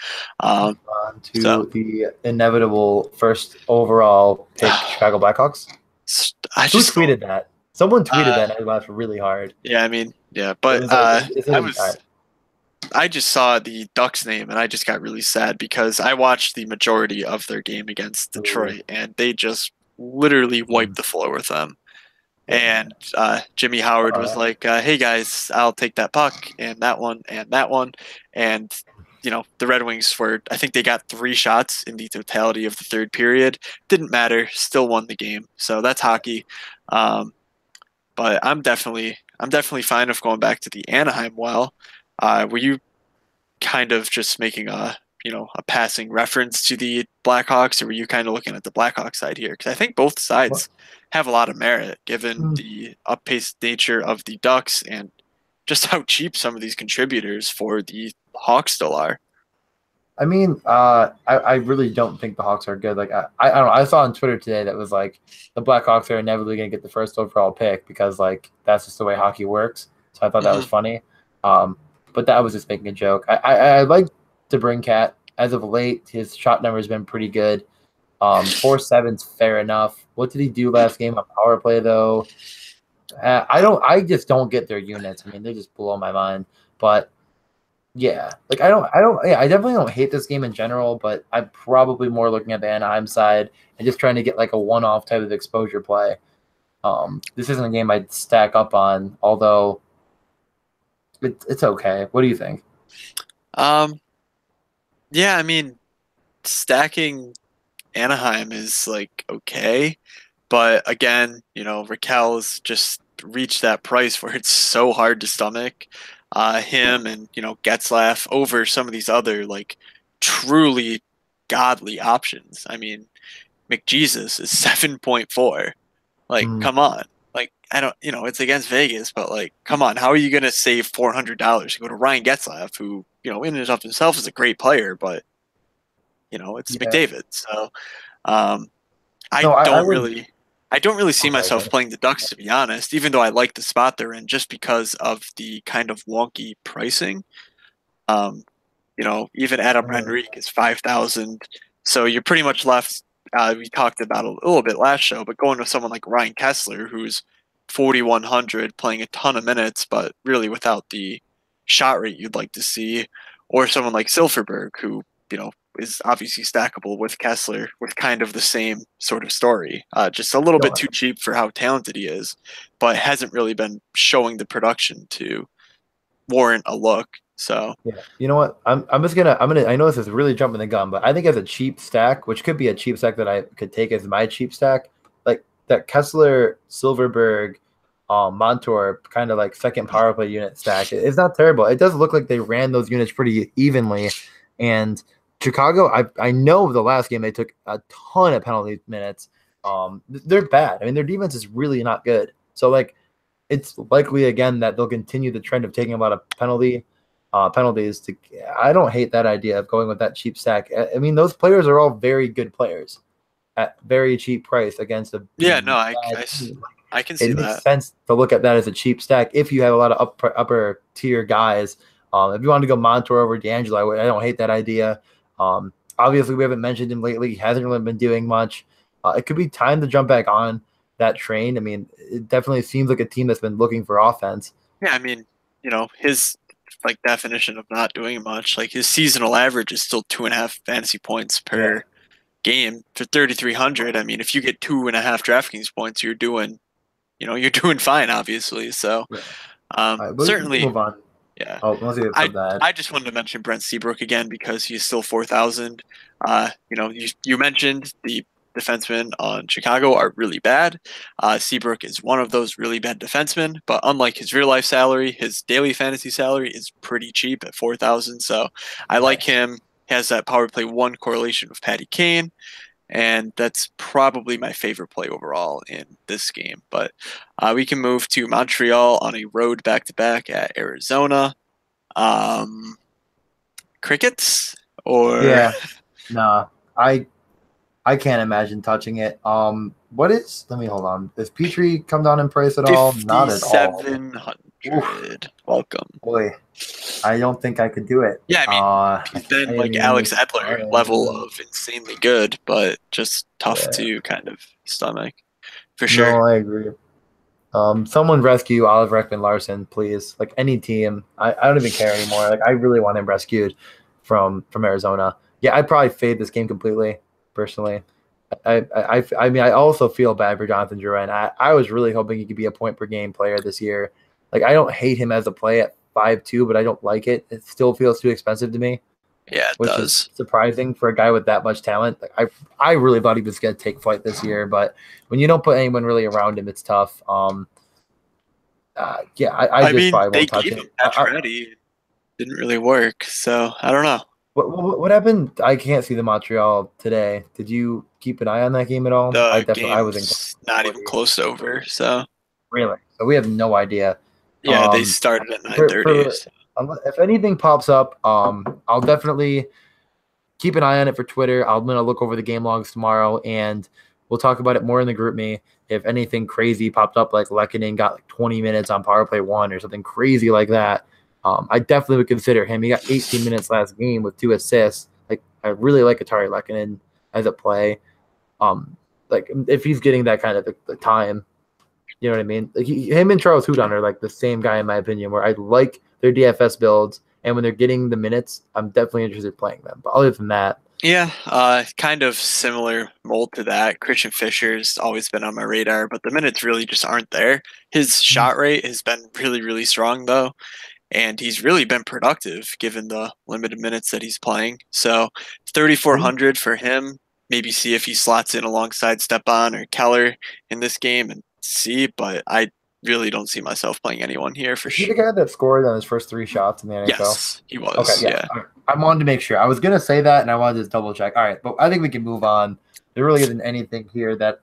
Um, On so to the inevitable first overall pick, Chicago Blackhawks. I Who just don't. tweeted that? Someone tweeted Uh, that, and I laughed really hard. yeah, I mean, yeah, It but was like, is I it, all was right. I just saw the Ducks name and I just got really sad because I watched the majority of their game against Ooh, Detroit and they just literally wiped mm, the floor with them. yeah. And Jimmy Howard was Uh, like, "Hey guys, I'll take that puck and that one and that one." And the Red Wings were, I think they got 3 shots in the totality of the third period. Didn't matter, still won the game. So that's hockey. Um, but I'm definitely fine with going back to the Anaheim well. Were you kind of just making a passing reference to the Blackhawks, or were you kind of looking at the Blackhawks side here? Because I think both what? sides have a lot of merit given Mm, the up-paced nature of the Ducks and just how cheap some of these contributors for the Hawks still are. I mean, I really don't think the Hawks are good. Like, I don't know. I saw on Twitter today that was like the Blackhawks are inevitably going to get the first overall pick because like that's just the way hockey works. So I thought that was Mm-hmm. funny. Um, but that was just making a joke. I like to bring Cat as of late. His shot number has been pretty good. 4-7's fair enough. What did he do last game on power play though? I just don't get their units. I mean, they just blow my mind. But yeah, like I definitely don't hate this game in general, but I'm probably more looking at the Anaheim side and just trying to get like a one-off type of exposure play. This isn't a game I'd stack up on, although it's okay. What do you think? Yeah, I mean, stacking Anaheim is like okay, but again, Raquel's just reached that price where it's so hard to stomach him and Getzlaff over some of these other like truly godly options. I mean, McJesus is 7.4. Like, Mm, come on. Like, I don't, it's against Vegas, but like, come on. How are you going to save $400 to go to Ryan Getzlaff, who, in and of himself is a great player, but it's yeah. McDavid. So, um, I No, I don't would. really, I don't really see Okay, myself good. playing the Ducks, to be honest, even though I like the spot they're in just because of the kind of wonky pricing. Um, even Adam Mm, Henrique is 5,000. So you're pretty much left. We talked about a little bit last show, but going with someone like Ryan Kessler, who's 4,100, playing a ton of minutes, but really without the shot rate you'd like to see, or someone like Silverberg, who is obviously stackable with Kessler, with kind of the same sort of story. Just a little bit no, too cheap for how talented he is, but hasn't really been showing the production to warrant a look. So yeah. You know what? I'm just gonna I know this is really jumping the gun, but I think as a cheap stack, which could be a cheap stack that I could take as my cheap stack, like that Kessler, Silverberg, Montour kind of like second power play unit stack. It's not terrible. It does look like they ran those units pretty evenly. And Chicago, I know the last game they took a ton of penalty minutes. They're bad. I mean, their defense is really not good. So like it's likely again that they'll continue the trend of taking a lot of penalties. I don't hate that idea of going with that cheap stack. I mean, those players are all very good players at very cheap price against a yeah, no, bad team. I can see It makes that. sense to look at that as a cheap stack if you have a lot of upper tier guys. If you want to go Montour over D'Angelo, I don't hate that idea. Obviously, we haven't mentioned him lately. He hasn't really been doing much. It could be time to jump back on that train. I mean, it definitely seems like a team that's been looking for offense. Yeah, I mean, his like definition of not doing much, like his seasonal average is still 2.5 fantasy points Yeah. per game for 3,300. I mean, if you get 2.5 DraftKings points, you're doing fine, obviously. So, Yeah. All right, we can certainly, move on. yeah. Oh, unless you have I something to add. I just wanted to mention Brent Seabrook again because he's still 4,000. You mentioned the defensemen on Chicago are really bad. Seabrook is one of those really bad defensemen, but unlike his real life salary, his daily fantasy salary is pretty cheap at 4,000. So I like Nice. him. He has that power play one correlation with Patty Kane, and that's probably my favorite play overall in this game. But we can move to Montreal on a road back to back at Arizona. Um, Crickets or Yeah. Nah. I can't imagine touching it. What is? Let me hold on. Does Petrie come down in price at all? Not at all. Oof, 5,700. Welcome. boy, I don't think I could do it. Yeah, I mean, he's been I like mean, Alex Edler level of insanely good, but just tough yeah. to kind of stomach for sure. No, I agree. Someone rescue Oliver Ekman Larson, please. Like any team. I don't even care anymore. Like I really want him rescued from Arizona. Yeah, I'd probably fade this game completely, personally. I mean, I also feel bad for Jonathan Drouin. I was really hoping he could be a point per game player this year. Like I don't hate him as a play at 5.2, but I don't like it. It still feels too expensive to me, Yeah, it which is does. surprising for a guy with that much talent. Like I really thought he was going to take flight this year, but when you don't put anyone really around him, it's tough. Yeah, I I just mean, probably they won't touch gave him. him Pacioretty. It didn't really work, so I don't know. What happened? I can't see the Montreal today. Did you keep an eye on that game at all? The I was in game's not even close over, so really. So we have no idea. yeah, they Um, started at for 9:30. So. if anything pops up, I'll definitely keep an eye on it for Twitter. I'm gonna look over the game logs tomorrow, and we'll talk about it more in the group me. If anything crazy popped up, like Lehkonen got like 20 minutes on power play one or something crazy like that, I definitely would consider him. He got 18 minutes last game with 2 assists. Like I really like Atari Lehkonen as a play. Like if he's getting that kind of the time, you know what I mean? Like him and Charles Hudon are like the same guy in my opinion. Where I like their DFS builds, and when they're getting the minutes, I'm definitely interested in playing them. But other than that, Yeah, kind of similar mold to that. Christian Fischer's always been on my radar, but the minutes really just aren't there. His shot rate has been really, really strong though, and he's really been productive given the limited minutes that he's playing. So 3,400 for him. Maybe see if he slots in alongside Stepan or Keller in this game and see, but I really don't see myself playing anyone here for is he sure. the guy that scored on his first 3 shots in the NHL? Yes, he Okay, was. yeah. Yeah. All right. I wanted to make sure. I was gonna say that, and I wanted to just double check. All right, but I think we can move on. There really isn't anything here that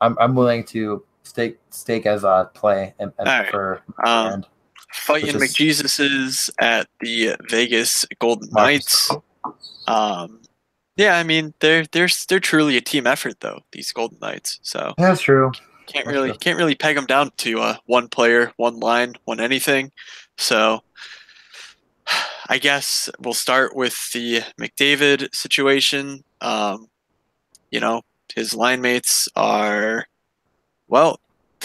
I'm willing to stake as a play and All right. for Um, Fighting McJesus is at the Vegas Golden Knights. Yeah, I mean they're truly a team effort though, these Golden Knights. So that's true. Can't really peg them down to one player, one line, one anything. So I guess we'll start with the McDavid situation. You know, his line mates are, well,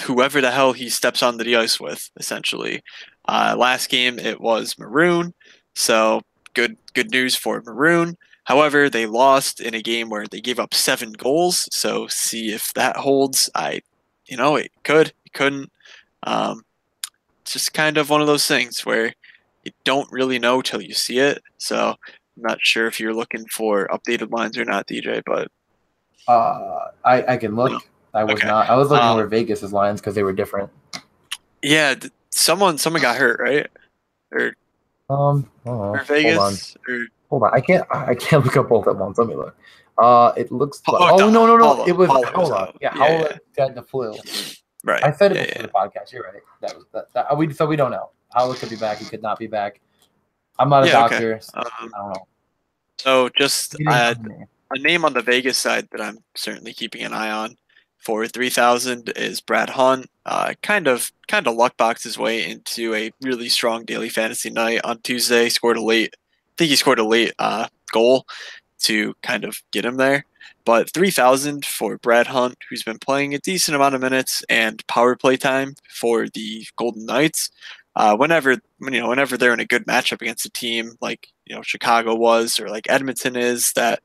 whoever the hell he steps on the ice with, essentially. Last game it was Maroon, so good news for Maroon. However, they lost in a game where they gave up 7 goals. So see if that holds. It could, it couldn't. It's just kind of one of those things where you don't really know till you see it. So I'm not sure if you're looking for updated lines or not, DJ. But I can look. No. I was not. I was looking over Vegas's lines because they were different. Yeah, someone got hurt, right? Or Vegas. Hold on. I can't look up both at once. Let me look. It looks like, no. It was Howler. Yeah, Howler had the flu. Right. I said it before the podcast. You're right. That was so we don't know. Howler could be back. He could not be back. I'm not a doctor. Okay. So I don't know. So just a name on the Vegas side that I'm certainly keeping an eye on for 3,000 is Brad Hunt. Kind of luck boxed his way into a really strong daily fantasy night on Tuesday. I think he scored a late goal to kind of get him there. But 3,000 for Brad Hunt, who's been playing a decent amount of minutes and power play time for the Golden Knights. Whenever they're in a good matchup against a team like Chicago was or like Edmonton is, that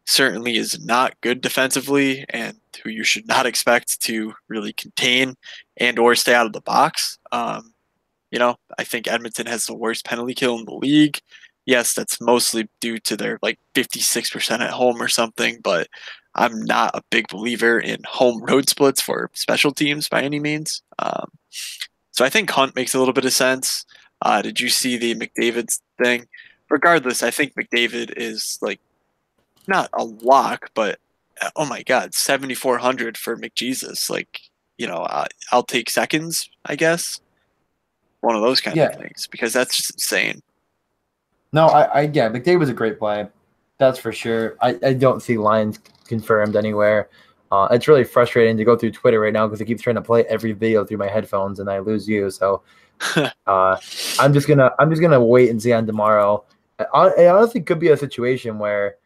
certainly is not good defensively and who you should not expect to really contain and or stay out of the box. I think Edmonton has the worst penalty kill in the league. Yes, that's mostly due to their like 56% at home or something, but I'm not a big believer in home road splits for special teams by any means. So I think Hunt makes a little bit of sense. Did you see the McDavid thing? Regardless, I think McDavid is like not a lock, but oh my God, 7,400 for McJesus. Like, I'll take seconds, I guess. One of those kind of things, because that's just insane. No, McDavid was a great play. That's for sure. I don't see lines confirmed anywhere. It's really frustrating to go through Twitter right now because it keeps trying to play every video through my headphones and I lose you. So I'm just gonna wait and see on tomorrow. It honestly could be a situation where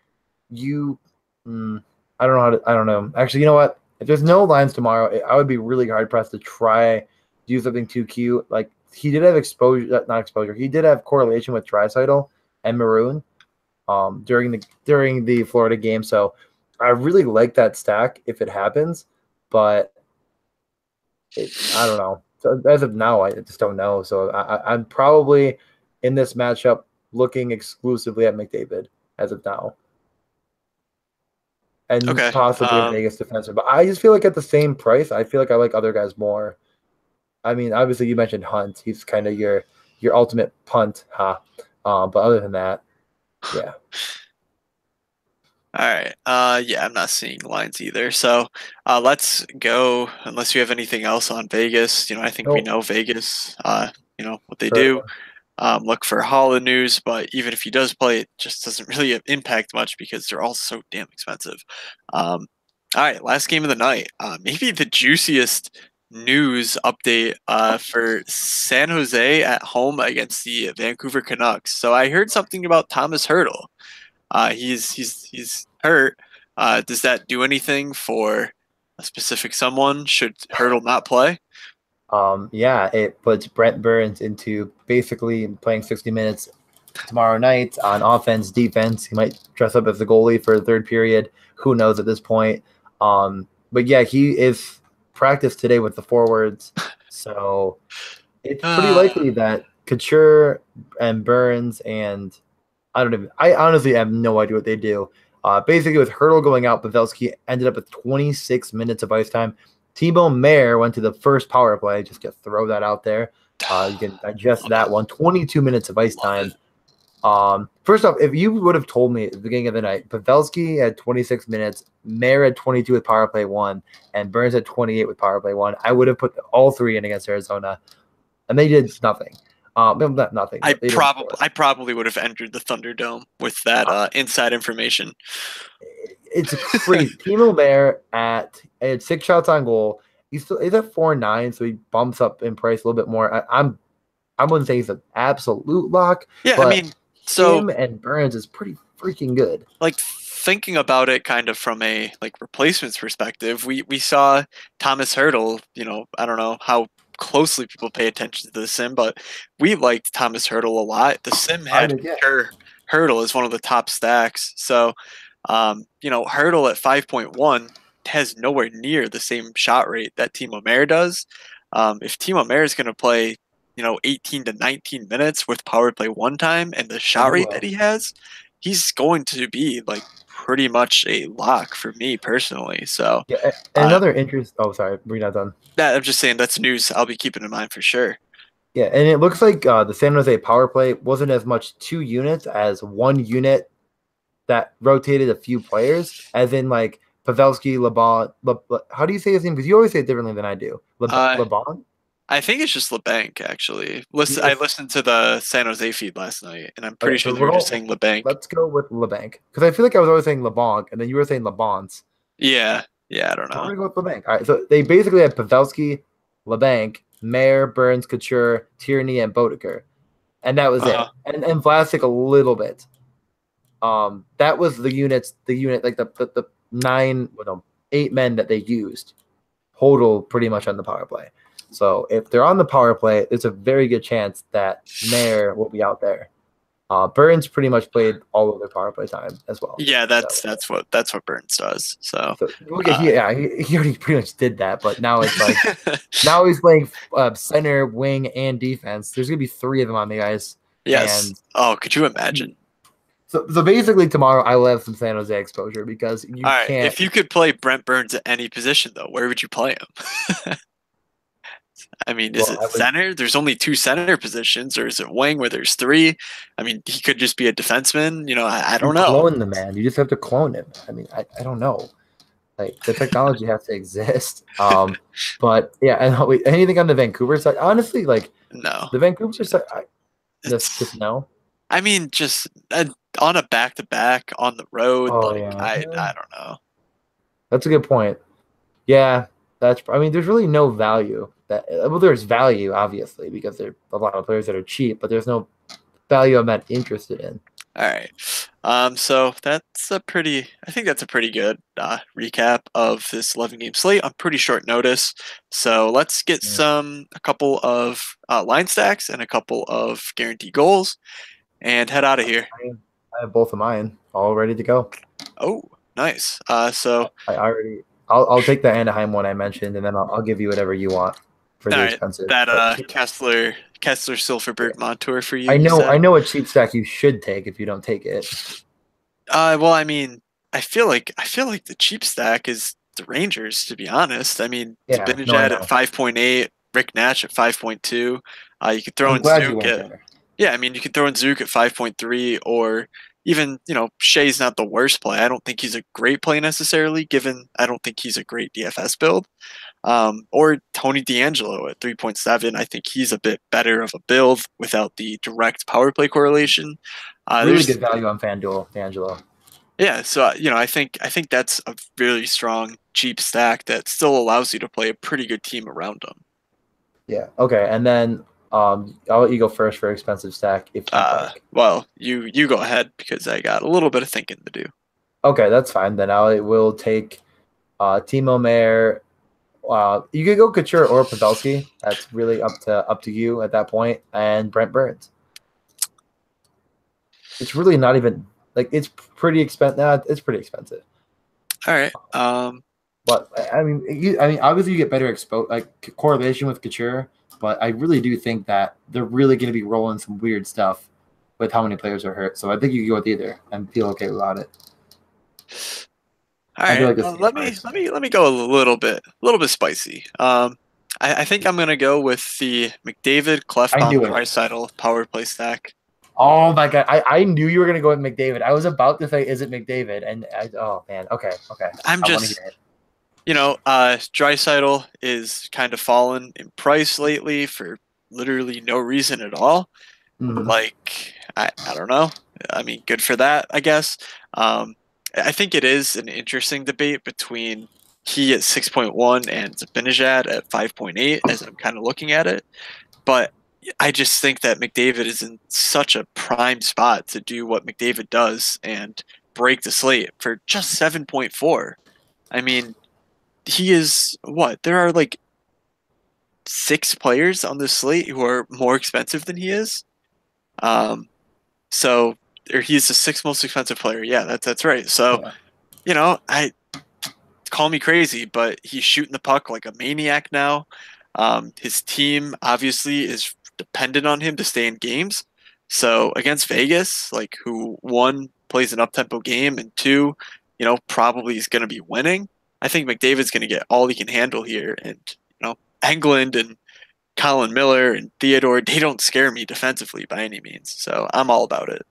I don't know. Actually, you know what? If there's no lines tomorrow, I would be really hard pressed to try do something too cute. Like he did have not exposure. He did have correlation with Draisaitl and Maroon during the Florida game. So I really like that stack if it happens, but I don't know. So as of now, I just don't know. So I'm probably in this matchup looking exclusively at McDavid as of now. And possibly a Vegas defensive. But I just feel like at the same price, I feel like I like other guys more. I mean, obviously you mentioned Hunt. He's kind of your ultimate punt, huh? But other than that, yeah. All right. I'm not seeing lines either. So let's go. Unless you have anything else on Vegas, I think we know Vegas. What they do. Look for Holla news, but even if he does play, it just doesn't really impact much because they're all so damn expensive. All right, last game of the night. Maybe the juiciest news update for San Jose at home against the Vancouver Canucks. So I heard something about Thomas Hertl. He's hurt. Does that do anything for a specific someone? Should Hurdle not play? Yeah, it puts Brent Burns into basically playing 60 minutes tomorrow night on offense, defense. He might dress up as the goalie for the third period. Who knows at this point? But yeah, he is practiced today with the forwards, so it's pretty Uh, likely that Couture and Burns and I don't even. I honestly have no idea what they do. Basically, with Hurdle going out, Pavelski ended up with 26 minutes of ice time. Timo Mayer went to the first power play. Just to throw that out there. You can digest love that it. one. 22 minutes of ice Love time. it. First off, if you would have told me at the beginning of the night, Pavelski had 26 minutes, Mayer had 22 with power play one, and Burns had 28 with power play one, I would have put all three in against Arizona, and they did nothing. Not nothing, but they didn't score. I probably would have entered the Thunderdome with that inside information. It's crazy. Timo Mayer had 6 shots on goal. He's at 4.9, so he bumps up in price a little bit more. I wouldn't say he's an absolute lock, Yeah, I but mean, so him and Burns is pretty freaking good. like thinking about it kind of from a like replacements perspective, we saw Thomas Hurdle, I don't know how closely people pay attention to the sim, but we liked Thomas Hurdle a lot. The sim I had did, yeah. Hurdle as one of the top stacks. So Hurdle at 5.1 has nowhere near the same shot rate that Timo Mayer does. If Timo Mayer is going to play, 18 to 19 minutes with power play one time and the And shot he rate that will. he has, he's going to be like pretty much a lock for me personally. So, Yeah, and uh, another interest. Oh, sorry, we're not done. I'm just saying that's news I'll be keeping in mind for sure. Yeah, and it looks like the San Jose power play wasn't as much 2 units as 1 unit that rotated a few players, as in like Pavelski, how do you say his name? Because you always say it differently than I do. Uh, Lebon? I think it's just LeBanc actually. Listen, I Yes. listened to the San Jose feed last night, and I'm pretty Okay, sure so they were just saying LeBanc. let's go with LeBanc because I feel like I was always saying LeBonc, and then you were saying LeBons. Yeah, yeah, I don't So we're know. gonna go with LeBanc. All right, so they basically had Pavelski, LeBanc, Mayer, Burns, Couture, Tierney, and Bodeker, and that was it. Uh-huh. And Vlasic a little bit. That was the unit like the 8 men that they used total pretty much on the power play. So if they're on the power play, there's a very good chance that Mayer will be out there. Burns pretty much played all of their power play time as well. Yeah, that's what Burns does. So, Okay, he already pretty much did that, but now it's like now he's playing center, wing, and defense. There's gonna be 3 of them on the ice, yes. and Oh, could you imagine? so basically tomorrow I will have some San Jose exposure because you All right, can't. if you could play Brent Burns at any position, though, where would you play him? I mean, is Well, it I would center? There's only 2 center positions, or is it wing where there's 3? I mean, he could just be a defenseman. I you don't know. clone the man. You just have to clone him. I mean, I don't know. Like the technology has to exist. But yeah, and wait, anything on the Vancouver side? Honestly, like No, the Vancouver side, just it's. no. I mean, just on a back to back on the road. Oh Like yeah, I don't know. that's a good point. Yeah, that's. I mean, there's really no value. Well, there's value obviously because there are a lot of players that are cheap, but there's no value I'm not interested in. All right. So I think that's a pretty good recap of this 11 game slate on pretty short notice. So let's get Yeah. a couple of line stacks and a couple of guaranteed goals and head out of here. I have both of mine all ready to go. Oh, nice. So, I already. I'll take the Anaheim one I mentioned, and then I'll give you whatever you want for all the right. expensive. That But Kessler Silverberg Montour for you. I You know said? a cheap stack you should take if you don't take it. Well, I mean, I feel like the cheap stack is the Rangers, to be honest. I mean, Yeah, no, I Zibanejad at know. 5.8, Rick Nash at 5.2. You could throw I'm in glad you Zook went at there. yeah, I mean, you could throw in Zook at 5.3, or even Shea's not the worst play. I don't think he's a great play necessarily, given I don't think he's a great DFS build. Or Tony D'Angelo at 3.7. I think he's a bit better of a build without the direct power play correlation. Really There's good value on FanDuel, D'Angelo. Yeah, so I think that's a really strong cheap stack that still allows you to play a pretty good team around them. Yeah. Okay, and then I'll let you go first for expensive stack if you'd like. Well, you go ahead because I got a little bit of thinking to do. Okay, that's fine. Then I will take Timo Meyer. You could go Couture or Pavelski. That's really up to you at that point. And Brent Burns. It's really not even like it's pretty expensive. It's pretty expensive. All right. But I mean, obviously you get better correlation with Couture. But I really do think that they're really going to be rolling some weird stuff with how many players are hurt. So I think you can go with either and feel okay about it. All I feel right. like this Let me price. let me go a little bit spicy. I think I'm gonna go with the McDavid, I Clefbaum, knew it. Draisaitl power play stack. Oh my god, I knew you were gonna go with McDavid. I was about to say, is it McDavid? And oh man, okay, I'm I want to just hear it. Draisaitl is kind of fallen in price lately for literally no reason at all. Mhm. Like I don't know. I mean, good for that, I guess. I think it is an interesting debate between he at 6.1 and Zibanejad at 5.8 as I'm kind of looking at it. But I just think that McDavid is in such a prime spot to do what McDavid does and break the slate for just 7.4. I mean, he is what? There are like 6 players on this slate who are more expensive than he is. Um, so or he's the sixth most expensive player. Yeah, that's right. So, Yeah. I call me crazy, but he's shooting the puck like a maniac now. His team obviously is dependent on him to stay in games. So against Vegas, like who one plays an up tempo game and two, probably is going to be winning. I think McDavid's going to get all he can handle here, and Englund and Colin Miller and Theodore, they don't scare me defensively by any means. So I'm all about it.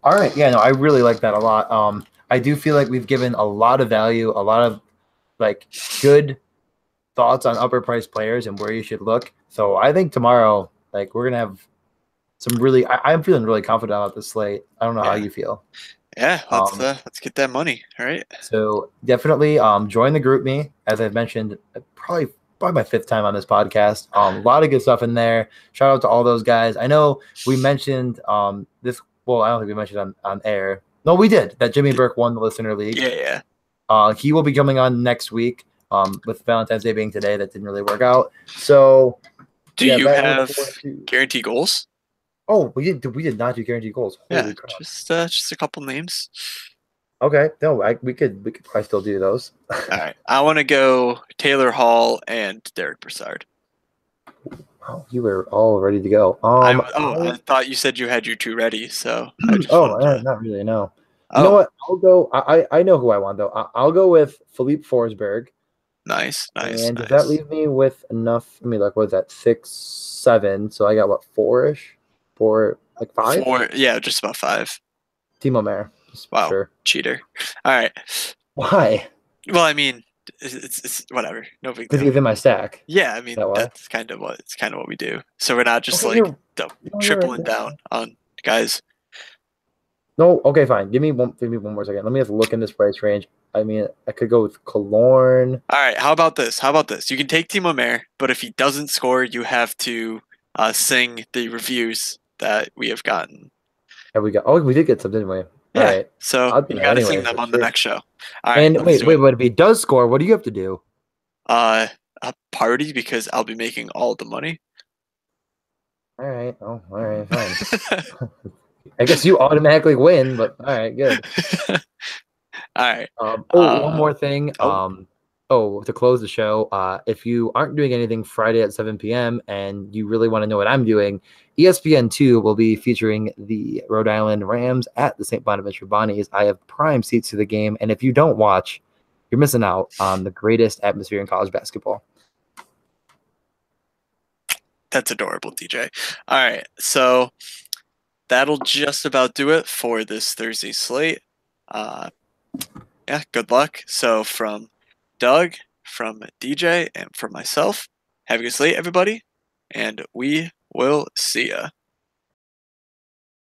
All right, yeah, no, I really like that a lot. I do feel like we've given a lot of value, a lot of like good thoughts on upper price players and where you should look. So I think tomorrow, like we're gonna have some really. I'm feeling really confident about this slate. I don't know how Yeah. you feel. Yeah, Um, let's get that money. All right. So definitely join the group me, as I've mentioned, probably my fifth time on this podcast. A lot of good stuff in there. Shout out to all those guys. I know we mentioned this. Well, I don't think we mentioned on air. No, we did. That Jimmy Burke won the listener league. Yeah, yeah. He will be coming on next week. With Valentine's Day being today, that didn't really work out. So Do yeah, you that look have forward to. guarantee goals? Oh, we did not do guaranteed goals. Yeah, Holy crap. just a couple names. Okay, no, we could probably still do those. All right. I want to go Taylor Hall and Derek Brassard. Oh, you were all ready to go. I thought you said you had your two ready, so I just Oh, wanted to. not really. No. You know Oh, what? I'll go. I know who I want though. I'll go with Philippe Forsberg. nice, nice, And does that nice. leave me with enough? I mean, like, what's that? 6, 7. So I got what, 4-ish, like 5. Four, yeah, just about five. Timo Meyer, just for Wow, sure. cheater. All right. Why? Well, I mean, it's whatever. No big Because deal. he's in my stack. Yeah, I Is mean that why? that's kind of what we do. So we're not just Okay, like no, you're right. tripling down on guys. No, okay, fine. Give me one more second. Let me just look in this price range. I mean, I could go with Kalorn. All right, how about this? How about this? You can take Timo Meyer, but if he doesn't score, you have to sing the reviews that we have gotten. Have we got? Oh, we did get some, didn't we? All Yeah, right. so I'll do you that got to sing anyway them for on the sure. next show. All right, And let's wait, do it. but if he does score, what do you have to do? A party because I'll be making all the money. All right. Oh, all right, fine. I guess you automatically win, but all right, good. All right. One more thing. Oh, To close the show, if you aren't doing anything Friday at 7 p.m. and you really want to know what I'm doing, ESPN2 will be featuring the Rhode Island Rams at the St. Bonaventure Bonnies. I have prime seats to the game, and if you don't watch, you're missing out on the greatest atmosphere in college basketball. that's adorable, DJ. All right, so that'll just about do it for this Thursday slate. Uh, yeah, good luck. So from Doug, from DJ, and from myself, have a good slate, everybody, and we will see ya.